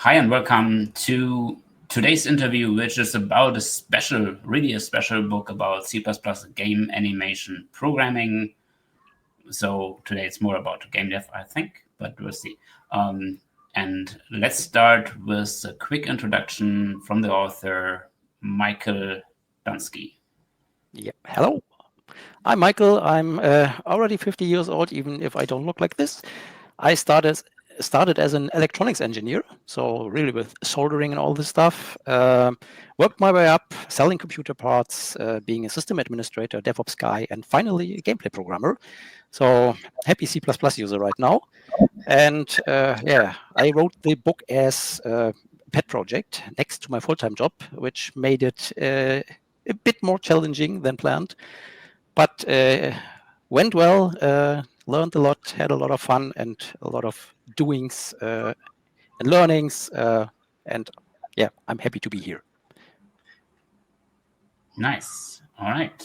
Hi and welcome to today's interview, which is about really a special book about C++ game animation programming. So today it's more about GameDev, I think, but we'll see. And let's start with a quick introduction from the author, Michael Dunsky. Yeah. Hello, I'm Michael. I'm already 50 years old, even if I don't look like this. I started as an electronics engineer, so really with soldering and all this stuff. Worked my way up, selling computer parts, being a system administrator, DevOps guy, and finally a gameplay programmer. So happy C++ user right now. And yeah, I wrote the book as a pet project next to my full-time job, which made it a bit more challenging than planned, but went well, learned a lot, had a lot of fun and a lot of doings and learnings. And yeah, I'm happy to be here. Nice. All right.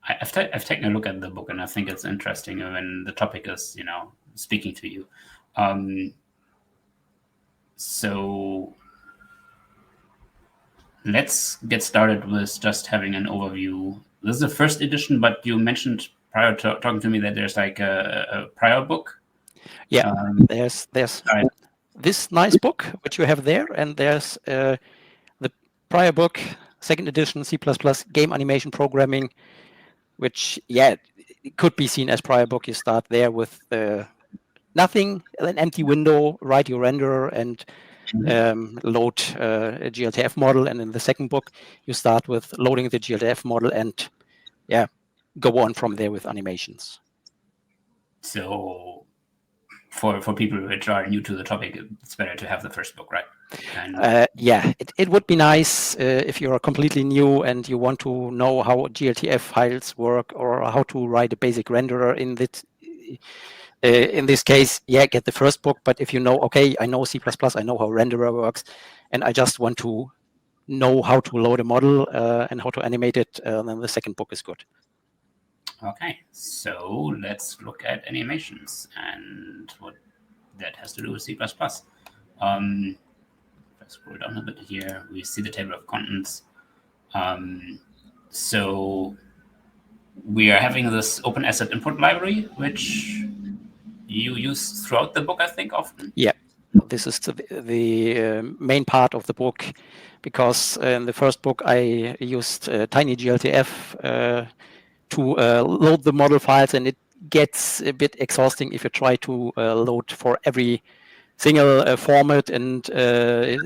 I've taken a look at the book, and I think it's interesting when the topic is, speaking to you. So let's get started with just having an overview. This is the first edition, but you mentioned prior to talking to me that there's like a prior book. Yeah, there's this nice book which you have there, and there's the prior book, second edition, C++ game animation programming, which, yeah, it could be seen as prior book. You start there with nothing, an empty window, write your renderer and load a GLTF model. And in the second book, you start with loading the GLTF model and, yeah, go on from there with animations. So for people which are new to the topic, it's better to have the first book, right? Yeah, it would be nice if you're completely new and you want to know how GLTF files work or how to write a basic renderer in this case, yeah, get the first book. But if you know, okay, I know C++, I know how renderer works, and I just want to know how to load a model and how to animate it, then the second book is good. Okay, so let's look at animations and what that has to do with C++. If I scroll down a bit here, we see the table of contents. So we are having this open asset input library, which you use throughout the book, I think, often. Yeah, this is the main part of the book, because in the first book I used tiny GLTF to load the model files, and it gets a bit exhausting if you try to load for every single format and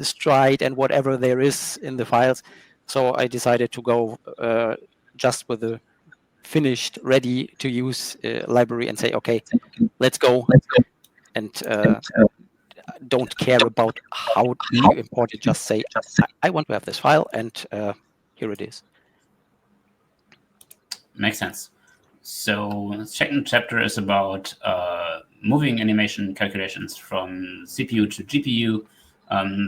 stride and whatever there is in the files. So I decided to go just with the finished, ready to use library and say, okay, let's go. And don't care about how you import it. Just say, I want to have this file, and here it is. Makes sense. So the second chapter is about moving animation calculations from CPU to GPU.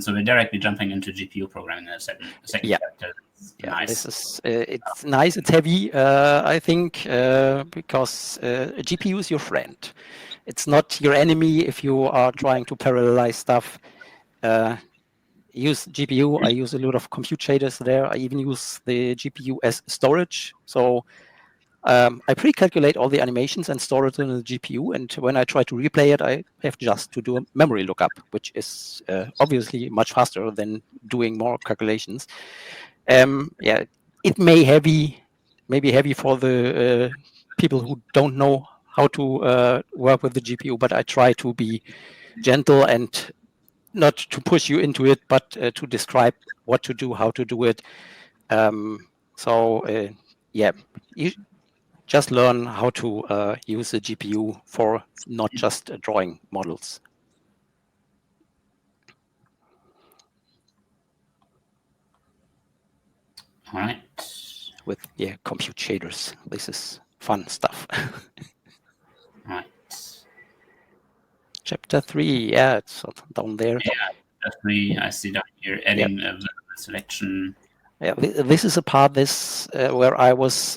So we're directly jumping into GPU programming in the second chapter. Yeah, nice. This is it's nice. It's heavy, I think, because GPU is your friend. It's not your enemy if you are trying to parallelize stuff. Use GPU. I use a lot of compute shaders there. I even use the GPU as storage. So I pre-calculate all the animations and store it in the GPU. And when I try to replay it, I have just to do a memory lookup, which is obviously much faster than doing more calculations. Yeah, it may be heavy for the people who don't know how to work with the GPU, but I try to be gentle and not to push you into it, but to describe what to do, how to do it. Yeah, you just learn how to use the GPU for not just drawing models. All right. With compute shaders. This is fun stuff. All right. Chapter 3, yeah, it's down there. Yeah, chapter 3, I see down here, adding a selection. Yeah, this is a part where I was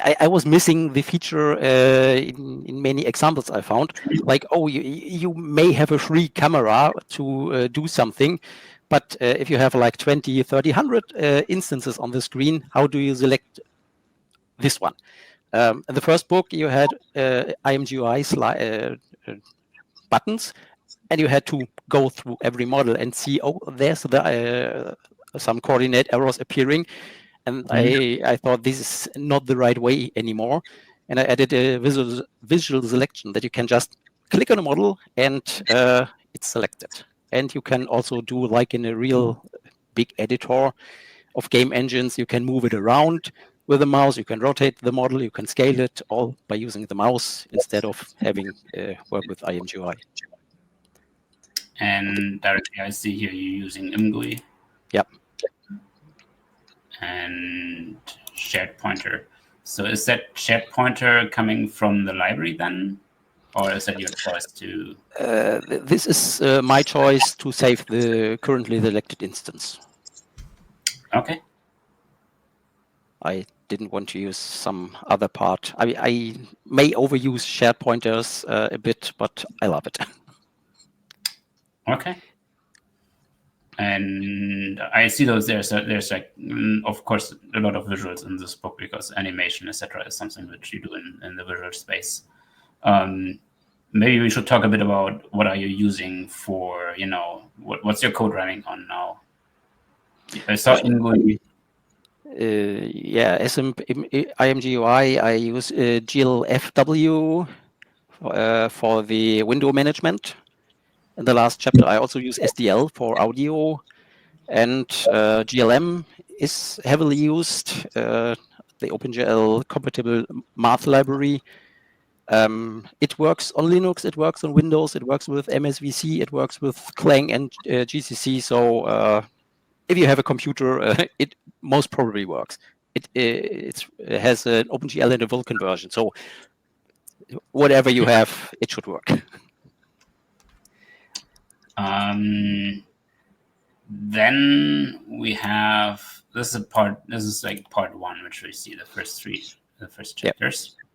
I was missing the feature in many examples I found. Like, oh, you may have a free camera to do something, but if you have like 20, 30, 100 instances on the screen, how do you select this one? In the first book, you had IMGUI buttons, and you had to go through every model and see, oh, there's some coordinate errors appearing. And I thought this is not the right way anymore. And I added a visual selection that you can just click on a model and it's selected. And you can also do, like in a real big editor of game engines, you can move it around with the mouse, you can rotate the model, you can scale it all by using the mouse instead of having work with IMGUI. And directly I see here you're using IMGUI. Yep. And shared pointer. So is that shared pointer coming from the library then? Or is that your choice to? This is my choice to save the currently selected instance. Okay. I didn't want to use some other part. I may overuse shared pointers a bit, but I love it. Okay. And I see those there's like, of course, a lot of visuals in this book because animation, etc., is something that you do in the visual space. Maybe we should talk a bit about what are you using for, what's your code running on now? I saw IMGUI. Yeah, IMGUI, I use GLFW for the window management. In the last chapter, I also use SDL for audio, and GLM is heavily used, the OpenGL compatible math library. It works on Linux, it works on Windows, it works with MSVC, it works with Clang and GCC. So if you have a computer, it most probably works. It has an OpenGL and a Vulkan version. So whatever you have, it should work. Then we have this is like part one, which we see the first chapters. Yep.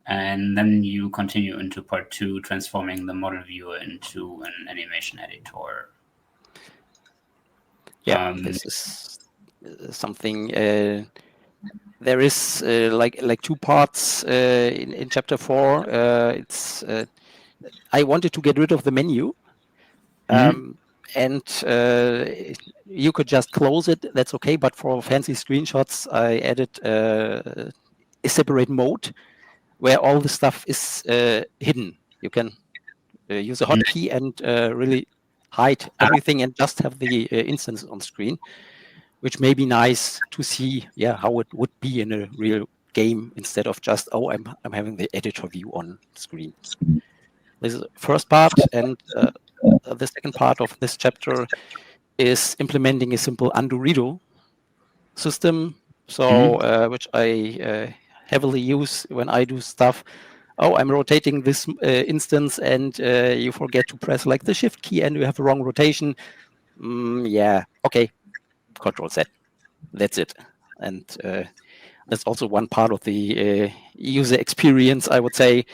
And then you continue into part two, transforming the model viewer into an animation editor. Yeah, this is something. There is like two parts in chapter 4. It's I wanted to get rid of the menu, and you could just close it. That's okay. But for fancy screenshots, I added a separate mode where all the stuff is hidden. You can use a hotkey and really hide everything and just have the instance on screen, which may be nice to see, how it would be in a real game instead of just, oh, I'm having the editor view on screen. This is the first part, and the second part of this chapter is implementing a simple undo-redo system, so which I heavily use when I do stuff. Oh, I'm rotating this instance, and you forget to press like the Shift key, and you have the wrong rotation. Yeah, okay, Control Z. That's it. And that's also one part of the user experience, I would say,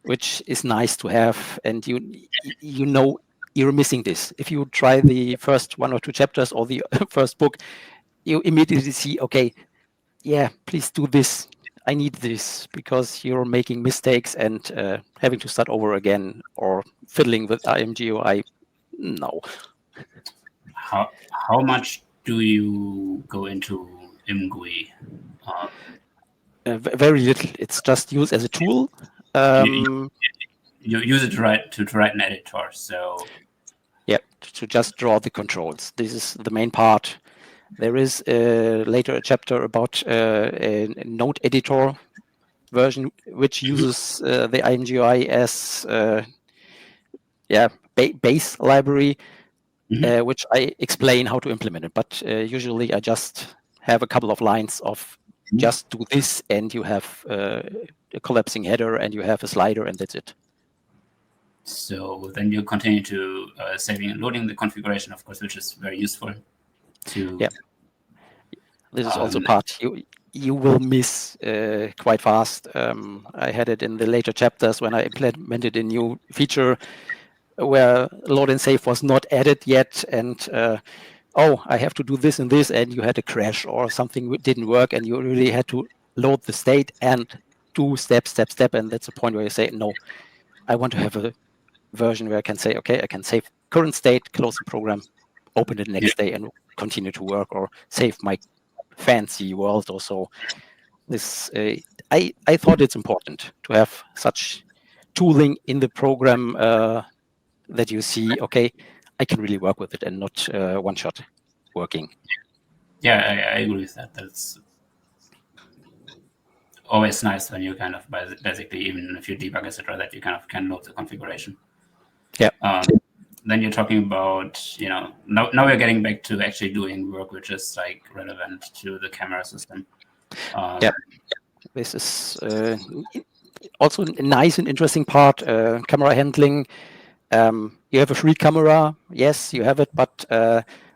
which is nice to have. And you know you're missing this. If you try the first 1 or 2 chapters or the first book, you immediately see, okay, yeah, please do this. I need this, because you're making mistakes and having to start over again or fiddling with IMGUI. No. How much do you go into IMGUI? Very little. It's just used as a tool. You use it to write an editor. So yeah, to just draw the controls. This is the main part. There is later a chapter about a node editor version, which uses the IMGUI as base library, which I explain how to implement it. But usually I just have a couple of lines of just do this, and you have a collapsing header, and you have a slider, and that's it. So then you continue to saving and loading the configuration, of course, which is very useful. Yeah. This is also part. you will miss quite fast. I had it in the later chapters when I implemented a new feature where load and save was not added yet, and I have to do this and this, and you had a crash or something didn't work, and you really had to load the state and do step, and that's the point where you say, no, I want to have a version where I can say, okay, I can save current state, close the program, open it the next day, and continue to work, or save my fancy world or so. This I thought it's important to have such tooling in the program that you see, okay, I can really work with it and not one shot working. Yeah, I agree with that. That's always nice when you kind of basically, even if you debug, etc., that you kind of can load the configuration. Yeah. Then you're talking about, now we're getting back to actually doing work which is like relevant to the camera system. This is also a nice and interesting part, camera handling. You have a free camera, yes, you have it, but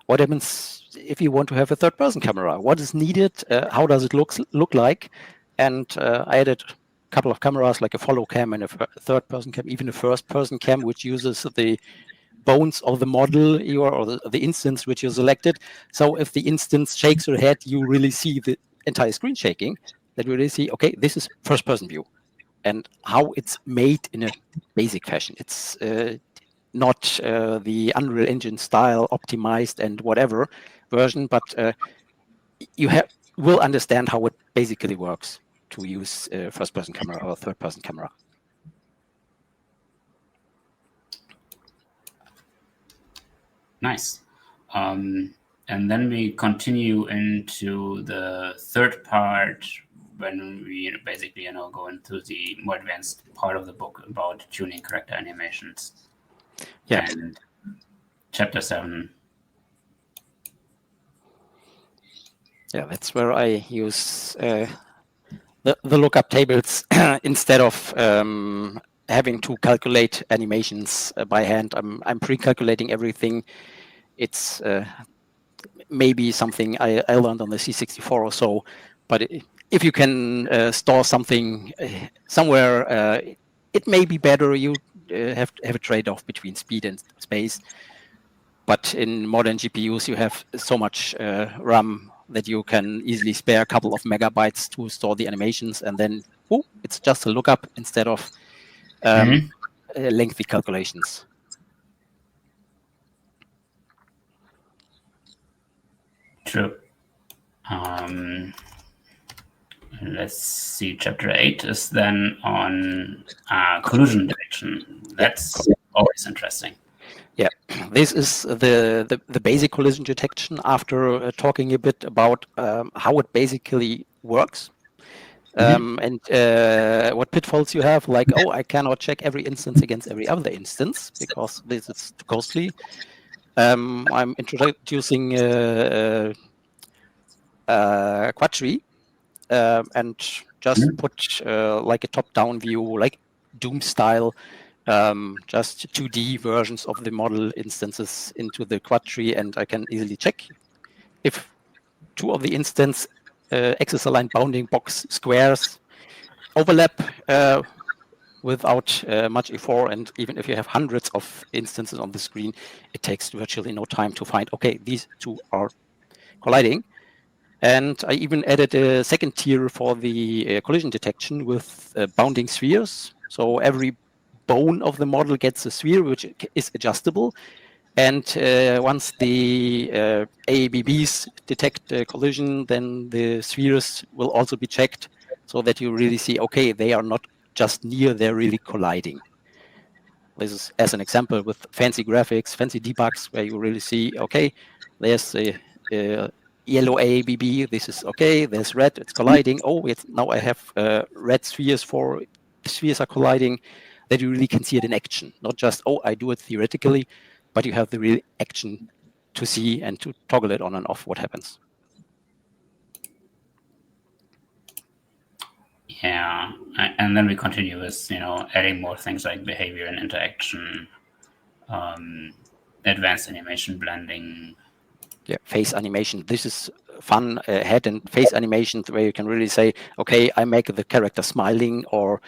what happens if you want to have a third-person camera? What is needed? How does it look like? And I added a couple of cameras, like a follow cam and a third-person cam, even a first-person cam, which uses the bones of the model or the instance which you selected. So if the instance shakes your head, you really see the entire screen shaking. That you really see, okay, this is first-person view, and how it's made in a basic fashion. It's not the Unreal Engine style optimized and whatever version, but you will understand how it basically works to use first-person camera or third-person camera. Nice. And then we continue into the third part when we basically, go into the more advanced part of the book about tuning character animations. Yeah. And chapter 7. Yeah, that's where I use the lookup tables instead of having to calculate animations by hand. I'm pre-calculating everything. It's maybe something I learned on the C64 or so, but if you can store something somewhere, it may be better. You have to have a trade-off between speed and space. But in modern GPUs, you have so much RAM that you can easily spare a couple of megabytes to store the animations, and then it's just a lookup instead of lengthy calculations. True. Let's see. Chapter 8 is then on collision detection. That's always interesting. Yeah, this is the basic collision detection after talking a bit about how it basically works. And what pitfalls you have, like, I cannot check every instance against every other instance because this is too costly. I'm introducing Quadtree and just put like a top-down view, like Doom style, just 2D versions of the model instances into the Quadtree, and I can easily check if two of the instance axis-aligned bounding box squares overlap without much effort. And even if you have hundreds of instances on the screen, it takes virtually no time to find, okay, these two are colliding. And I even added a second tier for the collision detection with bounding spheres. So every bone of the model gets a sphere, which is adjustable. And once the AABBs detect collision, then the spheres will also be checked so that you really see, okay, they are not just near, they're really colliding. This is as an example with fancy graphics, fancy debugs, where you really see, okay, there's a yellow AABB, this is okay, there's red, it's colliding. Now I have red spheres, spheres are colliding, that you really can see it in action. Not just, I do it theoretically, but you have the real action to see and to toggle it on and off what happens. Yeah, and then we continue with, adding more things like behavior and interaction, advanced animation blending. Yeah, face animation. This is fun. Head and face animations where you can really say, okay, I make the character smiling or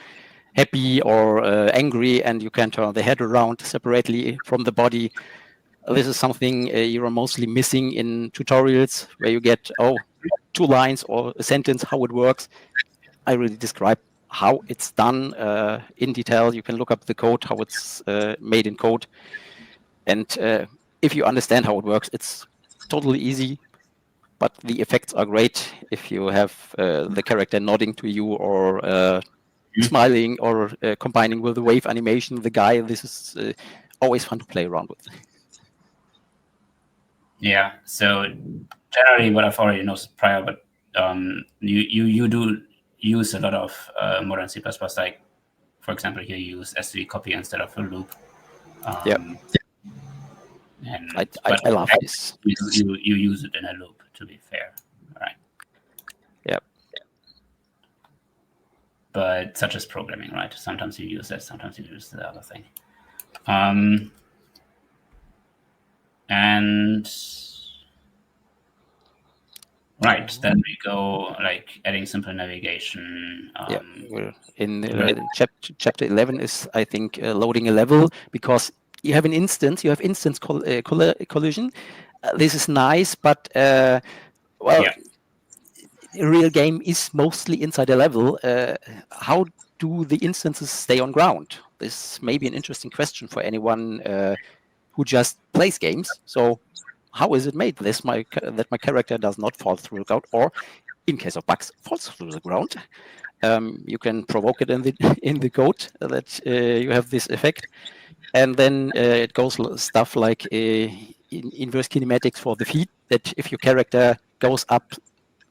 happy or angry, and you can turn the head around separately from the body. This is something you're mostly missing in tutorials where you get, 2 lines or a sentence, how it works. I really describe how it's done in detail. You can look up the code, how it's made in code. And if you understand how it works, it's totally easy. But the effects are great if you have the character nodding to you or smiling or combining with the wave animation, the guy. This is always fun to play around with. Yeah. So generally, what I've already noticed prior, but you do use a lot of modern C++. Like, for example, here you use S3 copy instead of a loop. Yeah. And I love this. You use it in a loop, to be fair, right? Yeah. But such as programming, right? Sometimes you use that, sometimes you use the other thing. And right, then we go like adding simple navigation. Yeah, well, in chapter 11 is, I think, loading a level, because you have an instance, you have instance collision. This is nice, but well, Yeah. a real game is mostly inside a level. How do the instances stay on ground? This may be an interesting question for anyone who just plays games. So how is it made that my character does not fall through the ground, or in case of bugs, falls through the ground? You can provoke it in the code that you have this effect, and then it goes stuff like inverse kinematics for the feet. That if your character goes up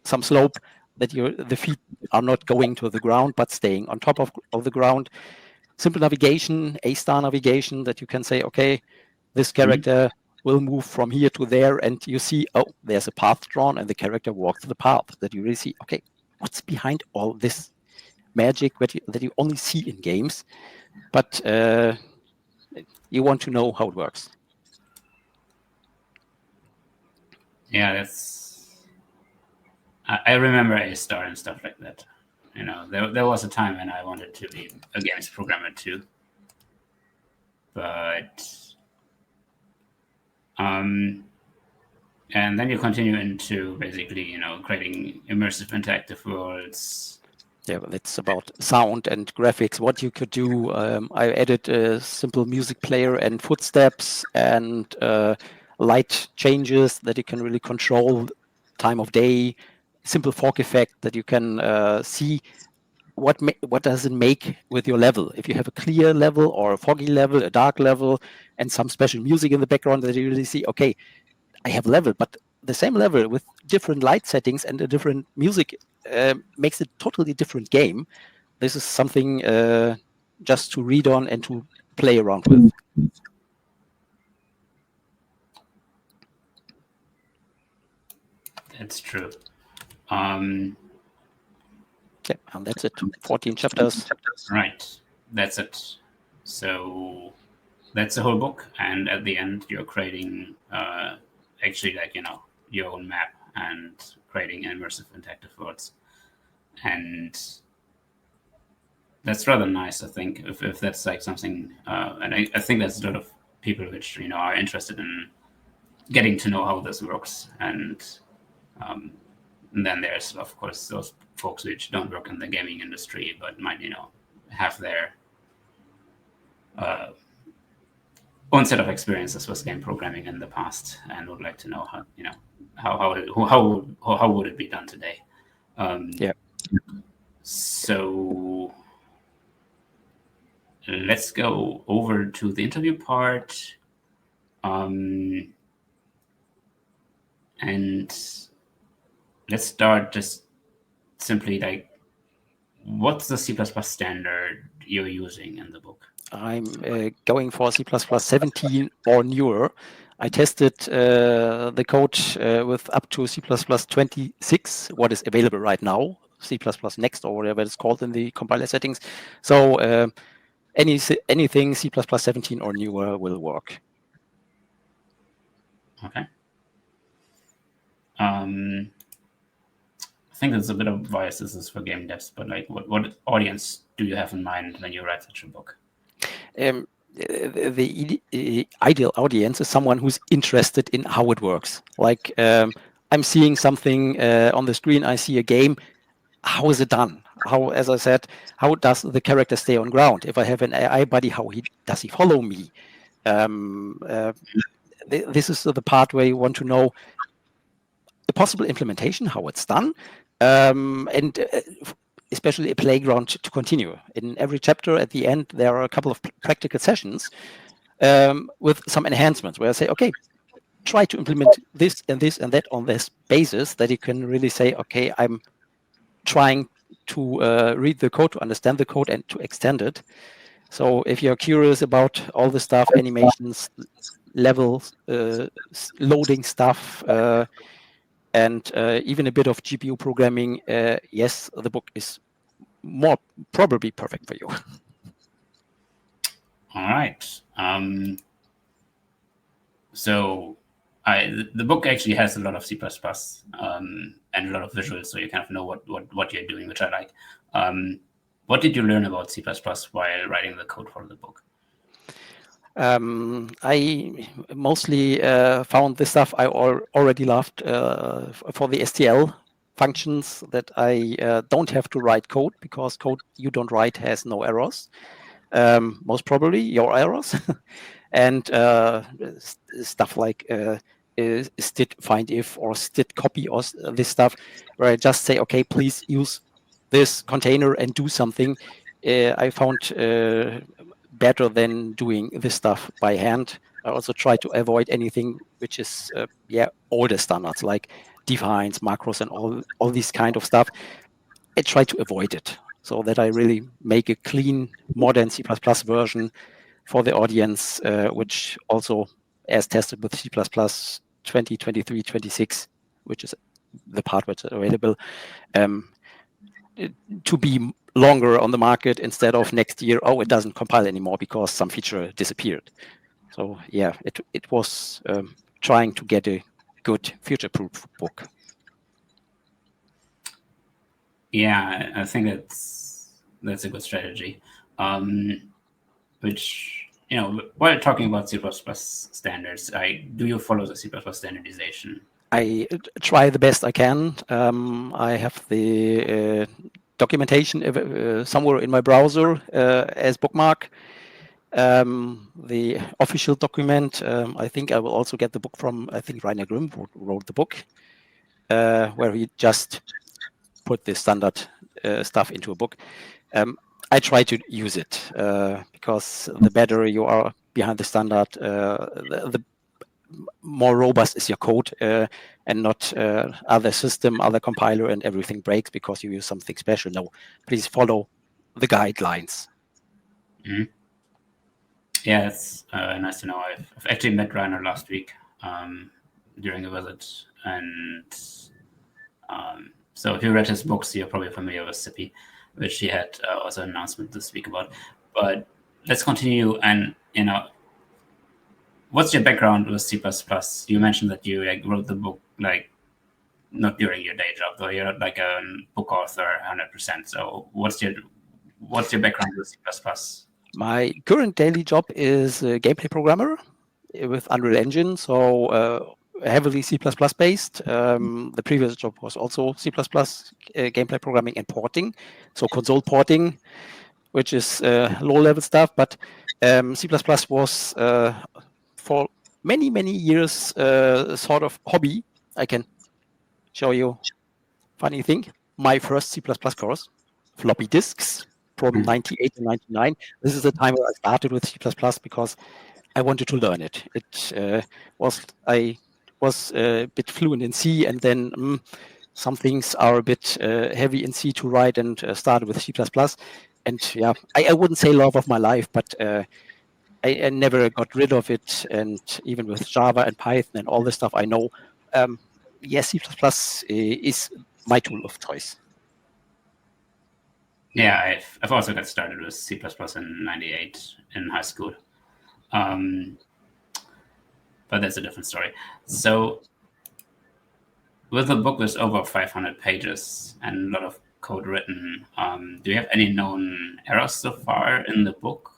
some slope, that the feet are not going to the ground but staying on top of the ground. Simple navigation, A-star navigation, that you can say, okay, this character will move from here to there, and you see, oh, there's a path drawn, and the character walks the path. That you really see, okay, what's behind all this magic that you only see in games, but you want to know how it works. Yeah, I remember A-star and stuff like that. You know, there was a time when I wanted to be a games programmer too. But and then you continue into basically, you know, creating immersive interactive worlds. Yeah, it's about sound and graphics, what you could do. I added a simple music player and footsteps and light changes that you can really control, time of day, simple fog effect that you can see what does it make with your level. If you have a clear level or a foggy level, a dark level, and some special music in the background, that you really see, okay, I have level, but the same level with different light settings and a different music makes it totally different game. This is something just to read on and to play around with. That's true. Yeah, and that's it. 14 chapters. Right, that's it. So that's the whole book, and at the end, you're creating actually, like, you know, your own map and creating immersive interactive worlds, and that's rather nice. I think if that's like something, and I think that's a lot of people which, you know, are interested in getting to know how this works, and then there's of course those folks which don't work in the gaming industry but might, you know, have their own set of experiences with game programming in the past and would like to know how, you know, how would it be done today. Yeah. So let's go over to the interview part. And let's start just simply like, what's the C++ standard you're using in the book? I'm going for C++ 17 or newer. I tested the code with up to C++ 26, what is available right now, C++ Next or whatever it's called in the compiler settings. So anything C++ 17 or newer will work. Okay. I think there's a bit of bias. This is for game devs, but like, what audience do you have in mind when you write such a book? The ideal audience is someone who's interested in how it works. Like I'm seeing something on the screen, I see a game. How is it done? How, as I said, how does the character stay on ground? If I have an AI buddy, does he follow me? This is the part where you want to know the possible implementation, how it's done, and especially a playground to continue. In every chapter, at the end, there are a couple of practical sessions with some enhancements where I say, okay, try to implement this and this and that on this basis, that you can really say, okay, I'm trying to read the code, to understand the code, and to extend it. So if you're curious about all the stuff, animations, levels, loading stuff, and even a bit of GPU programming, yes, the book is more probably perfect for you. All right. So the book actually has a lot of C++ and a lot of visuals, so you kind of know what you're doing, which I like. What did you learn about C++ while writing the code for the book? I mostly found the stuff I already loved for the STL functions, that I don't have to write code, because code you don't write has no errors. Most probably your errors. And stuff like std find if or std copy, or this stuff, where I just say, okay, please use this container and do something. I found better than doing this stuff by hand. I also try to avoid anything which is older standards, like defines, macros, and all these kind of stuff. I try to avoid it, so that I really make a clean, modern C++ version for the audience, which also, as tested with C++ 20, 23, 26, which is the part which is available, to be longer on the market, instead of next year, oh, it doesn't compile anymore because some feature disappeared. So yeah, it was trying to get a good future-proof book. Yeah, I think that's a good strategy. Which, while talking about C++ standards, do you follow the C++ standardization? I try the best I can. I have the documentation somewhere in my browser as bookmark. The official document, I think I will also get the book from, I think Rainer Grimm wrote the book, where he just put the standard stuff into a book. I try to use it because the better you are behind the standard, the more robust is your code, and not other system, other compiler, and everything breaks because you use something special. No, please follow the guidelines. Mm-hmm. Yeah, it's nice to know. I've actually met Rainer last week during a visit, and so if you read his books, you're probably familiar with Sippy, which he had also an announcement to speak about. But let's continue. And what's your background with C++? You mentioned that you wrote the book not during your day job, though. You're not like a book author 100%. So what's your background with C++? My current daily job is a gameplay programmer with Unreal Engine, so heavily C++ based. The previous job was also C++ gameplay programming and porting, so console porting, which is low-level stuff. But C++ was for many, many years sort of hobby. I can show you funny thing. My first C++ course, floppy disks from 98 to 99. This is the time where I started with C++ because I wanted to learn it. I was a bit fluent in C, and then some things are a bit heavy in C to write, and started with C++. And yeah, I wouldn't say love of my life, but I never got rid of it. And even with Java and Python and all this stuff, I know, yes, C++ is my tool of choice. Yeah, I've also got started with C++ in 98 in high school. But that's a different story. So with a book with over 500 pages and a lot of code written, do you have any known errors so far in the book?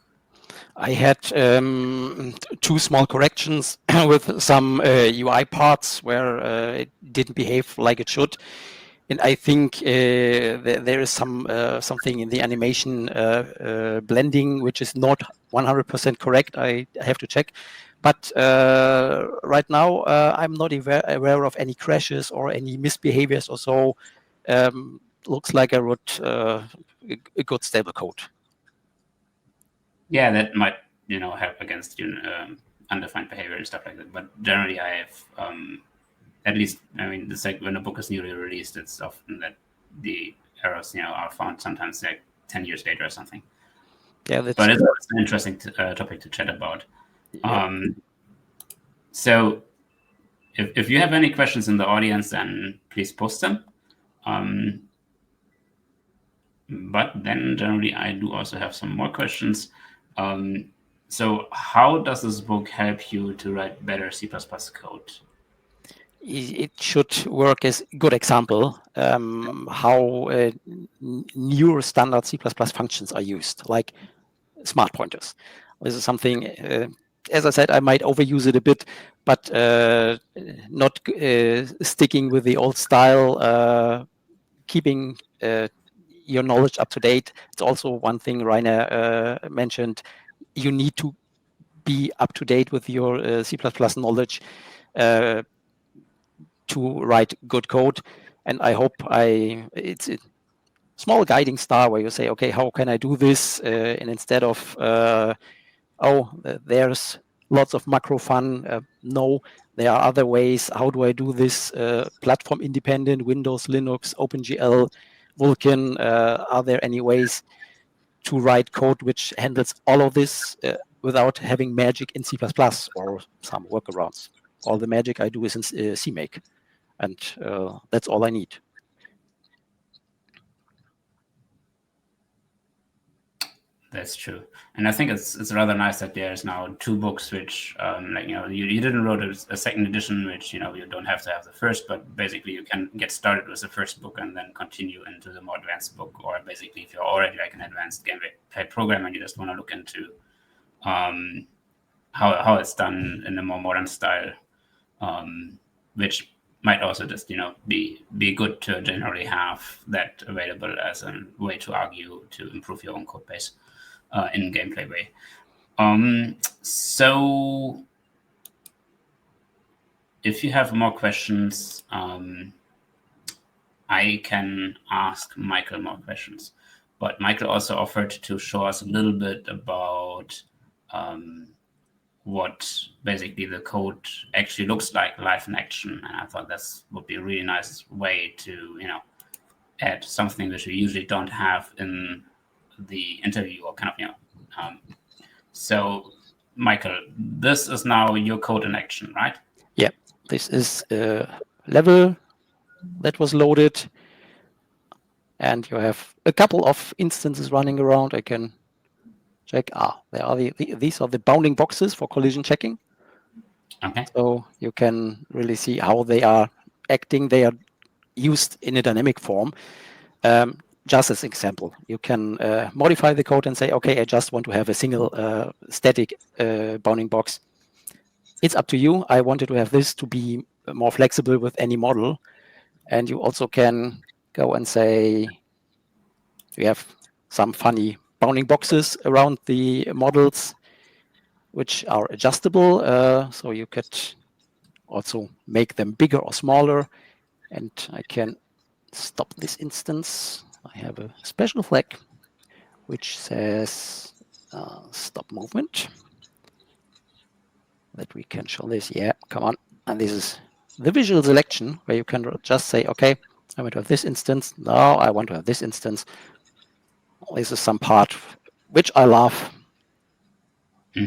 I had 2 small corrections with some UI parts where it didn't behave like it should. And I think there is something in the animation blending which is not 100% correct. I have to check. But right now, I'm not aware of any crashes or any misbehaviors or so. Looks like I wrote a good stable code. Yeah, that might help against undefined behavior and stuff like that. But generally, I have at least, I mean, it's like when a book is newly released, it's often that the errors are found sometimes like 10 years later or something. Yeah, that's. But it's an interesting topic to chat about. Yeah. So if you have any questions in the audience, then please post them. But then generally, I do also have some more questions. So how does this book help you to write better C++ code? It should work as a good example how newer standard C++ functions are used, like smart pointers. This is something, as I said, I might overuse it a bit, but not sticking with the old style, keeping your knowledge up to date. It's also one thing Rainer mentioned. You need to be up to date with your C++ knowledge to write good code. And I hope it's a small guiding star where you say, okay, how can I do this? And instead of, there's lots of macro fun. No, there are other ways. How do I do this? Platform independent, Windows, Linux, OpenGL, Vulkan. Are there any ways to write code which handles all of this without having magic in C++ or some workarounds? All the magic I do is in CMake. And that's all I need. That's true, and I think it's rather nice that there's now 2 books which, you didn't write a second edition, which you don't have to have the first, but basically you can get started with the first book and then continue into the more advanced book, or basically if you're already like an advanced gameplay programmer and you just want to look into how it's done in a more modern style, which might also just be good to generally have that available as a way to argue to improve your own code base in gameplay way. So if you have more questions, I can ask Michael more questions. But Michael also offered to show us a little bit about what basically the code actually looks like live in action. And I thought this would be a really nice way to, add something which we usually don't have in the interview or kind of, so Michael, this is now your code in action, right? Yeah, this is a level that was loaded. And you have a couple of instances running around. I can check. There are these are the bounding boxes for collision checking. Okay. So you can really see how they are acting. They are used in a dynamic form. Just as example, you can modify the code and say, okay, I just want to have a single static bounding box. It's up to you. I wanted to have this to be more flexible with any model. And you also can go and say, we have some funny bounding boxes around the models, which are adjustable. So you could also make them bigger or smaller. And I can stop this instance. I have a special flag, which says stop movement. That we can show this. Yeah, come on. And this is the visual selection where you can just say, okay, I want to have this instance. Now I want to have this instance. This is some part which I love.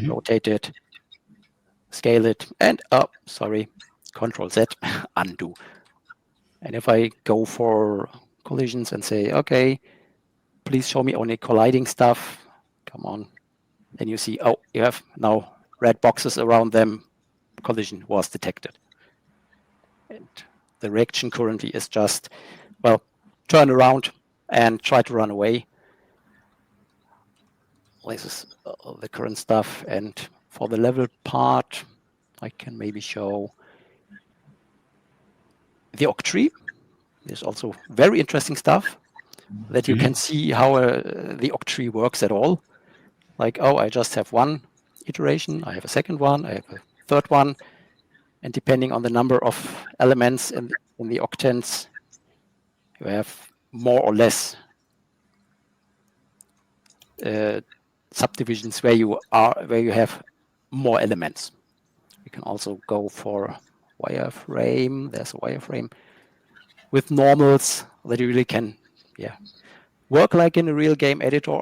Rotate it, scale it, and Control Z, undo. And if I go for collisions and say, okay, please show me only colliding stuff, come on. Then you see, you have now red boxes around them. Collision was detected. And the reaction currently is just, well, turn around and try to run away. This is the current stuff. And for the level part, I can maybe show the occ tree. There's also very interesting stuff that you can see how the occ tree works at all. Like, oh, I just have one iteration, I have a second one, I have a third one, and depending on the number of elements in the octants, you have more or less subdivisions where you have more elements. You can also go for wireframe. There's a wireframe with normals that you really can, work like in a real game editor.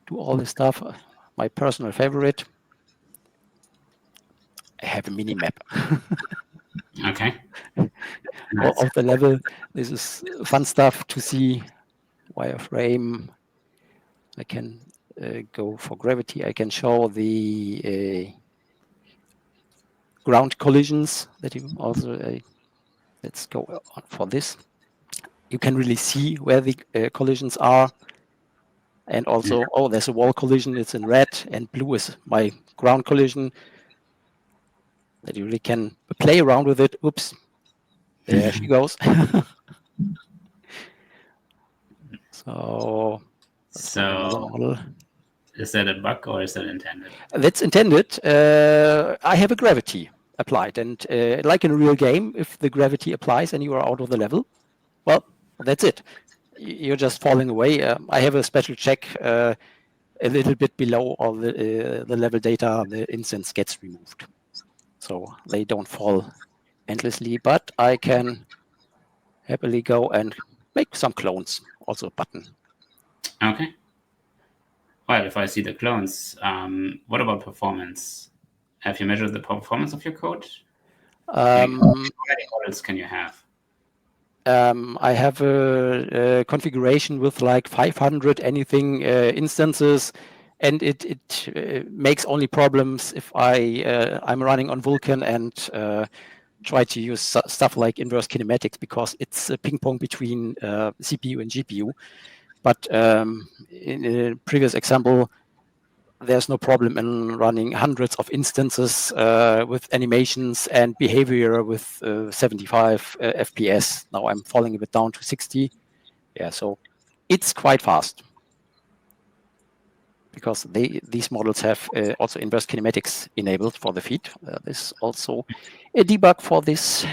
Do all this stuff. My personal favorite. I have a mini map. Okay. Nice. Of the level. This is fun stuff to see. Wireframe. I can go for gravity. I can show the ground collisions that you also. Let's go on for this. You can really see where the collisions are. And also, oh, there's a wall collision. It's in red, and blue is my ground collision. That you really can play around with it. Oops, there she goes. So another model. Is that a bug or is that intended? That's intended. I have a gravity applied, and like in a real game, if the gravity applies and you are out of the level, well, that's it. You're just falling away. I have a special check a little bit below all the level data. The instance gets removed, so they don't fall endlessly. But I can happily go and make some clones. Also a button. Okay. Well, if I see the clones, what about performance? Have you measured the performance of your code? How many models can you have? I have a configuration with like 500 anything instances, and it makes only problems if I'm running on Vulkan and try to use stuff like inverse kinematics, because it's a ping pong between CPU and GPU. But in a previous example, there's no problem in running hundreds of instances with animations and behavior with 75 FPS. Now I'm falling a bit down to 60. Yeah, so it's quite fast because these models have also inverse kinematics enabled for the feed. There's also a debug for this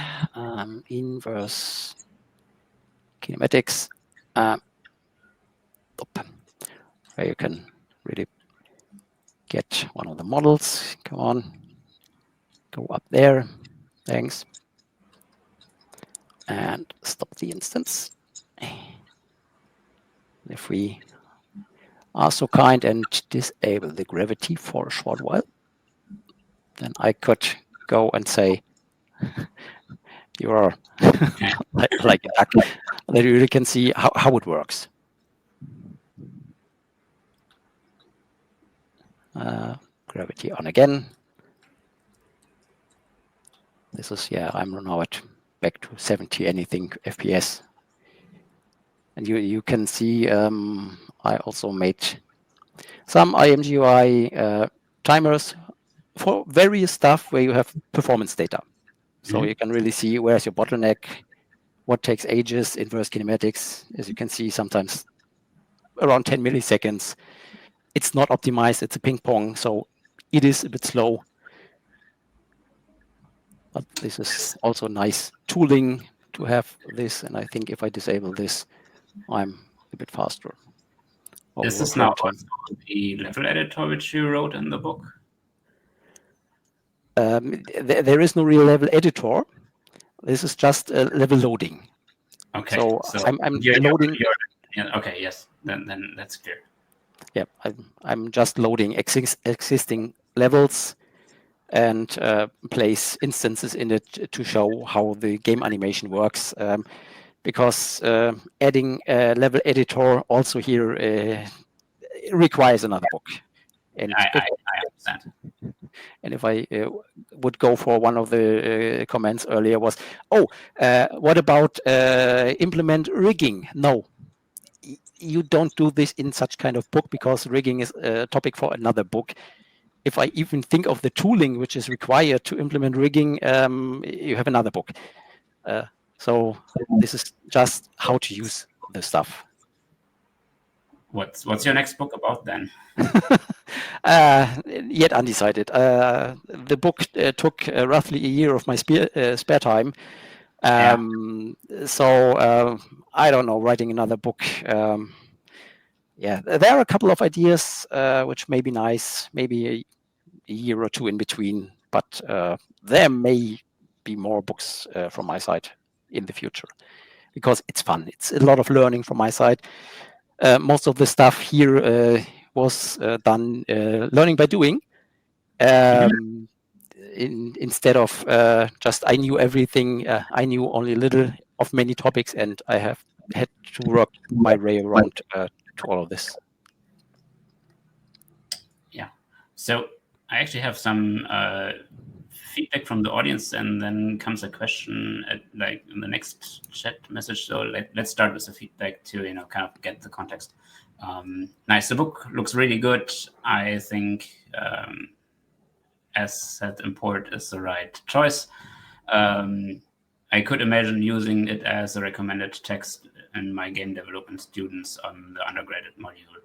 inverse kinematics, where you can really get one of the models. Come on, go up there. Thanks. And stop the instance. If we are so kind and disable the gravity for a short while, then I could go and say, you are like a duck. That you really can see how it works. Gravity on again. This is, I'm now at back to 70 anything FPS. And you can see I also made some IMGUI timers for various stuff where you have performance data. So you can really see where's your bottleneck, what takes ages, inverse kinematics. As you can see, sometimes around 10 milliseconds. It's not optimized, it's a ping pong, so it is a bit slow. But this is also nice tooling to have this, and I think if I disable this, I'm a bit faster. Is this now also the level editor which you wrote in the book? There is no real level editor. This is just level loading. Okay, so I'm loading. Okay, yes, then that's clear. Yeah, I'm just loading existing levels and place instances in it to show how the game animation works. Because adding a level editor also here requires another book. And I understand. And if I would go for one of the comments earlier was, oh, what about implement rigging? No, you don't do this in such kind of book, because rigging is a topic for another book. If I even think of the tooling which is required to implement rigging, you have another book. So this is just how to use the stuff. What's your next book about then? Yet undecided. The book took roughly a year of my spare time. So I don't know, writing another book. Yeah, there are a couple of ideas which may be nice, maybe a year or two in between, but there may be more books from my side in the future, because it's fun. It's a lot of learning from my side. Most of the stuff here was done learning by doing, instead of just I knew everything. I knew only a little of many topics, and I have had to work my way around to all of this. Yeah. So I actually have some feedback from the audience, and then comes a question like in the next chat message. So let's start with the feedback to kind of get the context. Nice. The book looks really good. I think as said, import is the right choice. I could imagine using it as a recommended text in my game development students on the undergraduate module.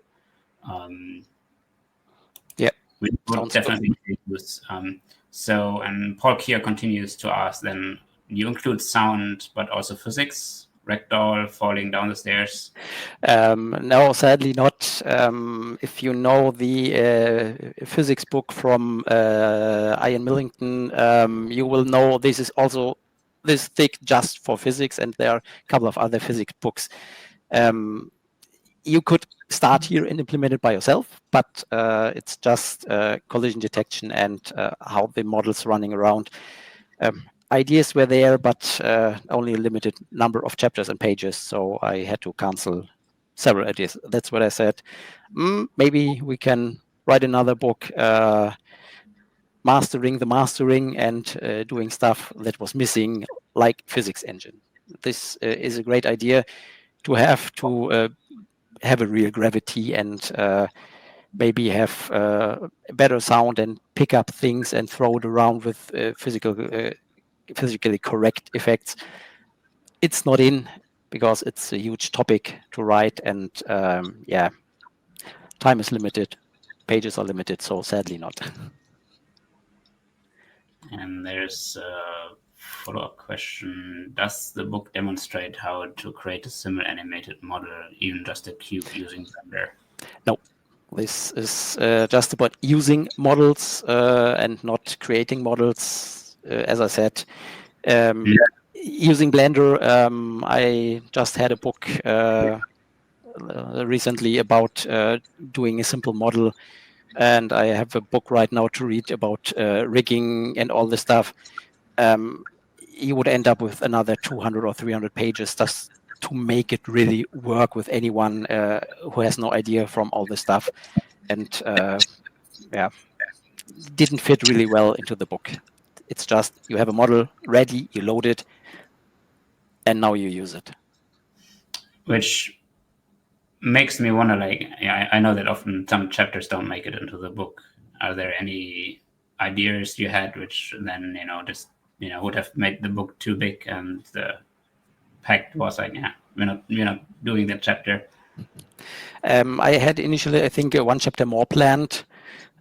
Yeah, we would definitely use. So, and Paul Kier continues to ask, then you include sound, but also physics, ragdoll, falling down the stairs? No, sadly not. If you know the physics book from Ian Millington, you will know this is also this thick just for physics, and there are a couple of other physics books. You could start here and implement it by yourself, but it's just collision detection and how the model's running around. Ideas were there, but only a limited number of chapters and pages, so I had to cancel several ideas. That's what I said. Maybe we can write another book, mastering the mastering and doing stuff that was missing, like physics engine. This is a great idea to have a real gravity and maybe have better sound and pick up things and throw it around with physically correct effects. It's not in, because it's a huge topic to write, and yeah, time is limited, pages are limited, so sadly not. And there's a follow-up question. Does the book demonstrate how to create a similar animated model, even just a cube using Blender? No, this is just about using models and not creating models. As I said, using Blender, I just had a book recently about doing a simple model, and I have a book right now to read about rigging and all this stuff. You would end up with another 200 or 300 pages just to make it really work with anyone who has no idea from all this stuff, and yeah, didn't fit really well into the book. It's just you have a model ready, you load it, and now you use it. Which makes me wonder, like, I know that often some chapters don't make it into the book. Are there any ideas you had which then, just, would have made the book too big, and the pact was like, yeah, we're not doing that chapter? I had initially, I think, one chapter more planned,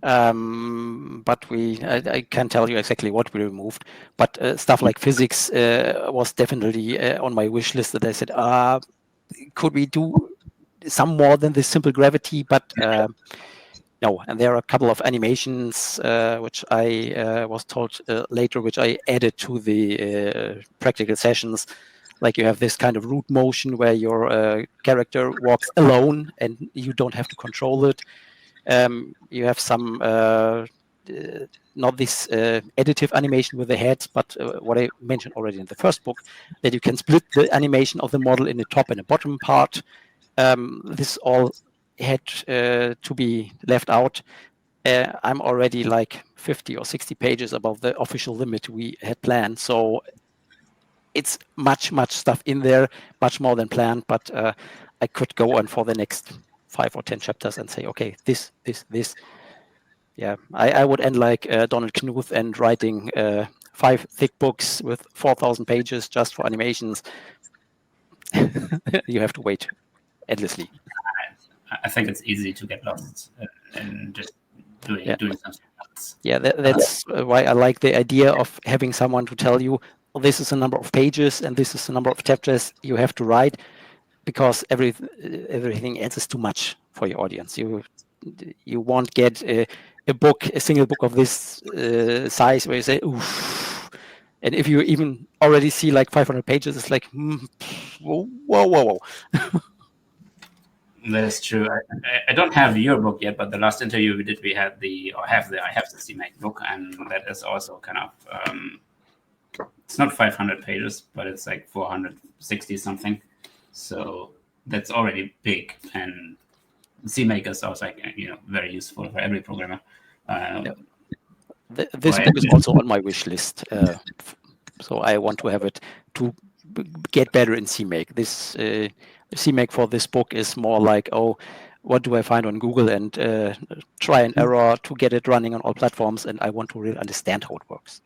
but I can't tell you exactly what we removed. But stuff like physics was definitely on my wish list, that I said, could we do some more than this simple gravity? But no, and there are a couple of animations which I was told later, which I added to the practical sessions. Like you have this kind of root motion where your character walks alone and you don't have to control it. You have some, not this additive animation with the heads, but what I mentioned already in the first book, that you can split the animation of the model in a top and a bottom part. This all had to be left out. I'm already like 50 or 60 pages above the official limit we had planned. So it's much stuff in there, much more than planned. But I could go on for the next 5 or 10 chapters and say, okay, this. Yeah, I would end like Donald Knuth and writing 5 thick books with 4,000 pages just for animations. You have to wait endlessly. I think it's easy to get lost in just doing something else. Yeah, that's why I like the idea of having someone to tell you, well, this is the number of pages and this is the number of chapters you have to write, because everything else is too much for your audience. You won't get a single book of this size where you say, oof. And if you even already see like 500 pages, it's like, whoa. That's true. I don't have your book yet, but the last interview we did, I have the CMake book, and that is also kind of it's not 500 pages, but it's like 460 something. So that's already big, and CMake is also like, very useful for every programmer. This book is also on my wish list, so I want to have it to get better in CMake. This CMake for this book is more like, oh, what do I find on Google, and try and error to get it running on all platforms, and I want to really understand how it works.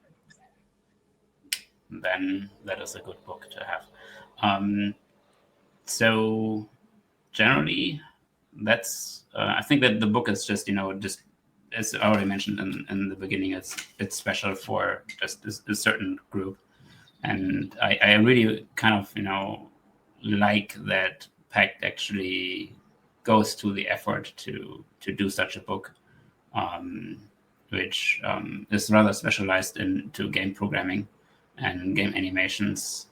Then that is a good book to have. So generally, that's I think that the book is just just as I already mentioned in the beginning, it's special for just a certain group, and I really kind of like that Pact actually goes to the effort to do such a book, which is rather specialized into game programming and game animations.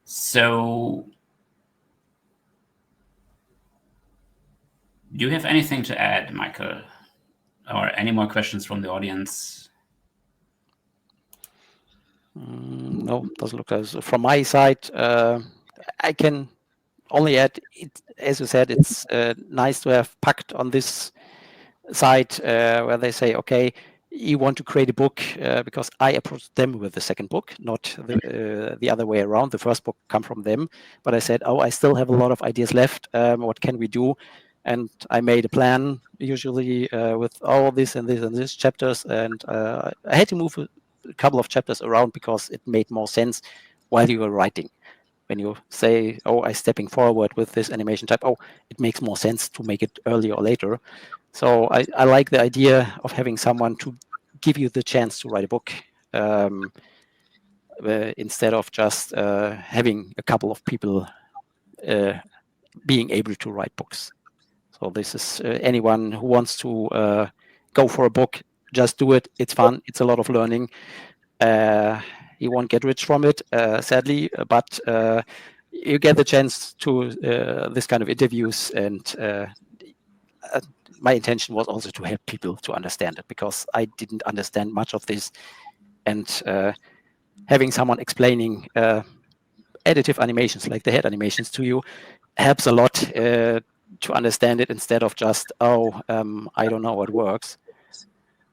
So do you have anything to add, Michael, or any more questions from the audience? No, doesn't look as from my side. I can only add, as you said, it's nice to have Pact on this side where they say, okay, you want to create a book, because I approached them with the second book, not the other way around. The first book come from them, but I said, oh, I still have a lot of ideas left. What can we do? And I made a plan, usually with all this and this and this chapters, and I had to move a couple of chapters around because it made more sense while you were writing. When you say, oh, I'm stepping forward with this animation type, oh, it makes more sense to make it earlier or later. So I like the idea of having someone to give you the chance to write a book, instead of just having a couple of people being able to write books. So this is anyone who wants to go for a book, just do it. It's fun. It's a lot of learning. You won't get rich from it, sadly, but you get the chance to this kind of interviews, and my intention was also to help people to understand it, because I didn't understand much of this, and having someone explaining additive animations like the head animations to you helps a lot to understand it, instead of just, oh, I don't know how it works.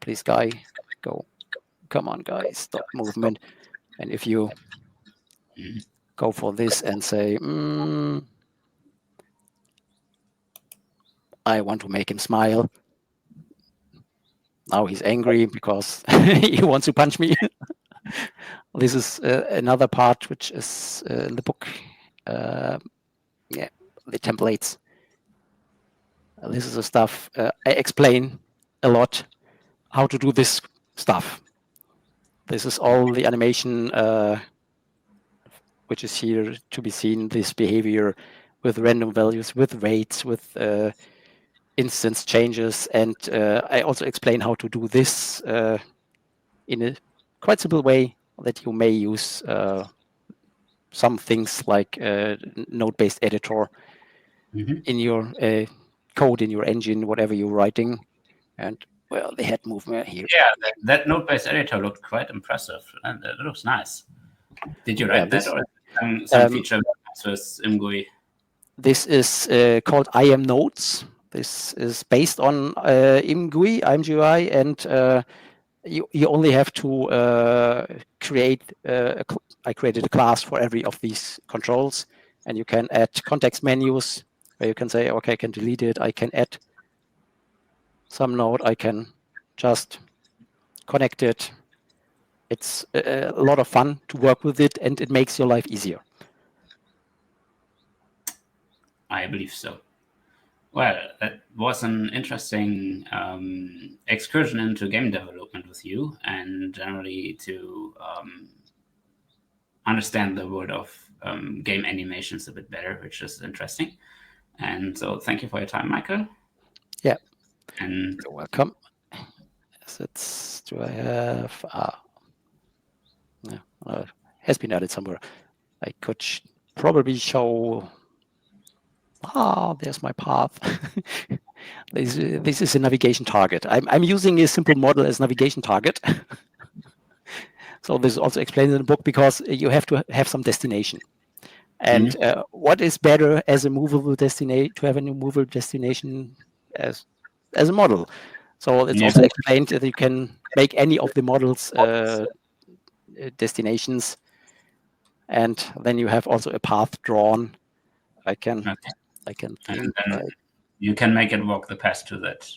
Please, guy, go. Come on, guys, stop movement. And if you go for this and say, I want to make him smile. Now he's angry because he wants to punch me. This is another part which is in the book. Yeah, the templates. This is the stuff I explain a lot how to do this stuff. This is all the animation which is here to be seen, this behavior with random values, with weights, with instance changes. And I also explain how to do this in a quite simple way that you may use some things like node-based editor in your code, in your engine, whatever you're writing. And well, the head movement here. Yeah, that node-based editor looked quite impressive, and it looks nice. Did you write that, or some feature with ImGUI? This is called IM Nodes. This is based on ImGUI, ImGUI, and you only have to create. I created a class for every of these controls, and you can add context menus where you can say, okay, I can delete it. I can add some node. I can just connect it. It's a lot of fun to work with it, and it makes your life easier. I believe so. Well, that was an interesting excursion into game development with you, and generally to understand the world of game animations a bit better, which is interesting. And so thank you for your time, Michael. Yeah. And you're welcome. Do I have? No, has been added somewhere. I could probably show. There's my path. This is a navigation target. I'm using a simple model as navigation target. So this is also explained in the book because you have to have some destination. And what is better as a movable destination, to have a movable destination as a model? So it's also explained that you can make any of the models destinations, and then you have also a path drawn. I can think. You can make it walk the path to that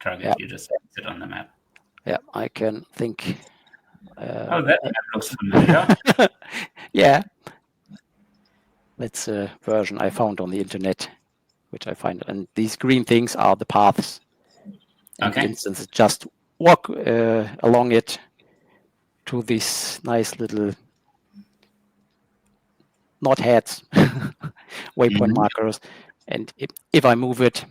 target. You just sit on the map. Yeah, I can think. That map looks familiar. Yeah. That's a version I found on the internet, which I find. And these green things are the paths. And the instance just walk along it to these nice little not heads, waypoint markers. And if I move it,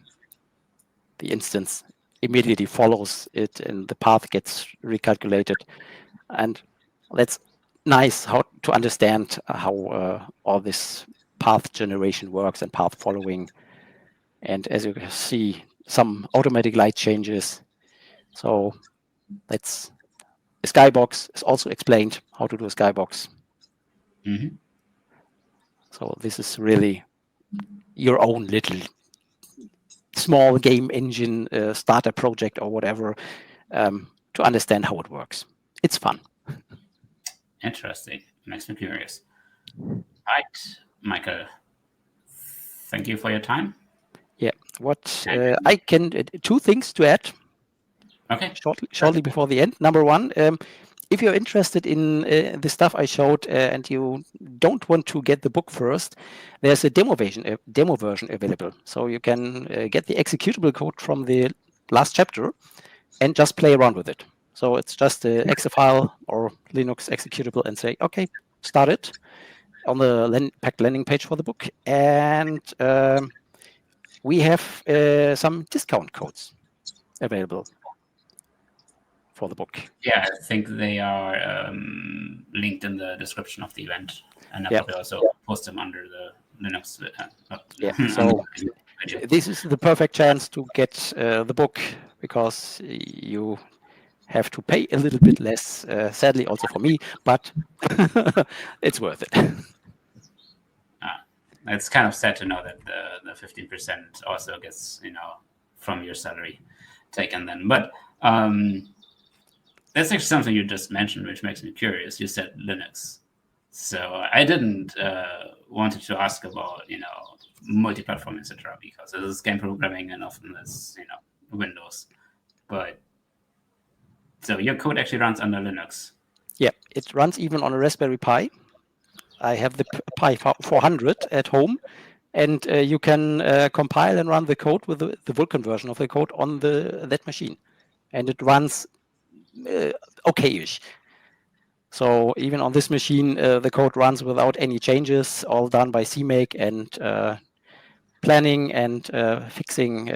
the instance immediately follows it and the path gets recalculated. And that's nice how to understand how all this path generation works and path following. And as you can see, some automatic light changes. So that's a skybox is also explained how to do a skybox. So this is really your own little small game engine starter project or whatever to understand how it works. It's fun. Interesting. Makes me curious. Right, Michael. Thank you for your time. Yeah. What I can two things to add. Okay. Shortly before the end. Number one, if you're interested in the stuff I showed and you don't want to get the book first, there's a demo version available. So you can get the executable code from the last chapter and just play around with it. So it's just an exe file or Linux executable and say, okay, start it on the packed landing page for the book. And we have some discount codes available for the book. Yeah, I think they are linked in the description of the event, and I probably also post them under the Linux. So this is the perfect chance to get the book because you have to pay a little bit less, sadly also for me, but it's worth it. It's kind of sad to know that the 15% also gets, from your salary taken then. But that's actually something you just mentioned, which makes me curious. You said Linux. So I didn't wanted to ask about, multi-platform, etc., because this is game programming and often it's, Windows. But so your code actually runs under Linux. Yeah, it runs even on a Raspberry Pi. I have the Pi 400 at home, and you can compile and run the code with the Vulkan version of the code on that machine, and it runs okay-ish. So even on this machine, the code runs without any changes, all done by CMake and planning and fixing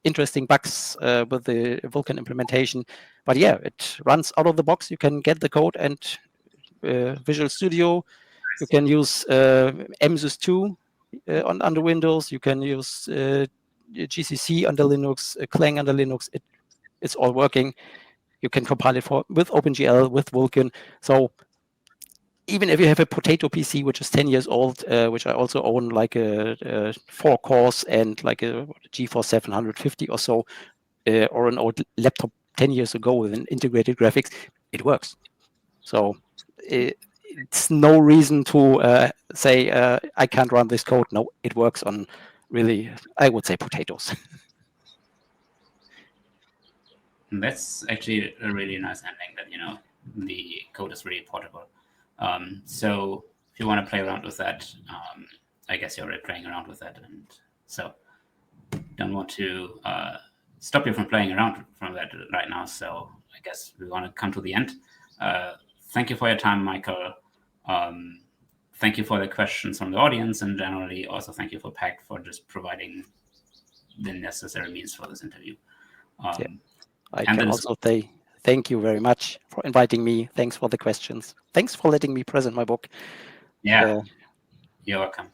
interesting bugs with the Vulkan implementation. But yeah, it runs out of the box. You can get the code and Visual Studio. You can use MSys2 under Windows. You can use GCC under Linux, Clang under Linux. It's all working. You can compile it with OpenGL, with Vulkan. So even if you have a potato PC which is 10 years old, which I also own, like a 4 cores and like a GeForce 750 or so, or an old laptop 10 years ago with an integrated graphics, it works. So it's no reason to say I can't run this code. No, it works on really, I would say, potatoes. That's actually a really nice ending, that, you know, the code is really portable. So if you want to play around with that, I guess you're already playing around with that, and so don't want to stop you from playing around from that right now. So I guess we want to come to the end. Thank you for your time, Michael. Thank you for the questions from the audience, and generally also thank you for Pact for just providing the necessary means for this interview. Yeah. I can also say thank you very much for inviting me. Thanks for the questions. Thanks for letting me present my book. Yeah, you're welcome.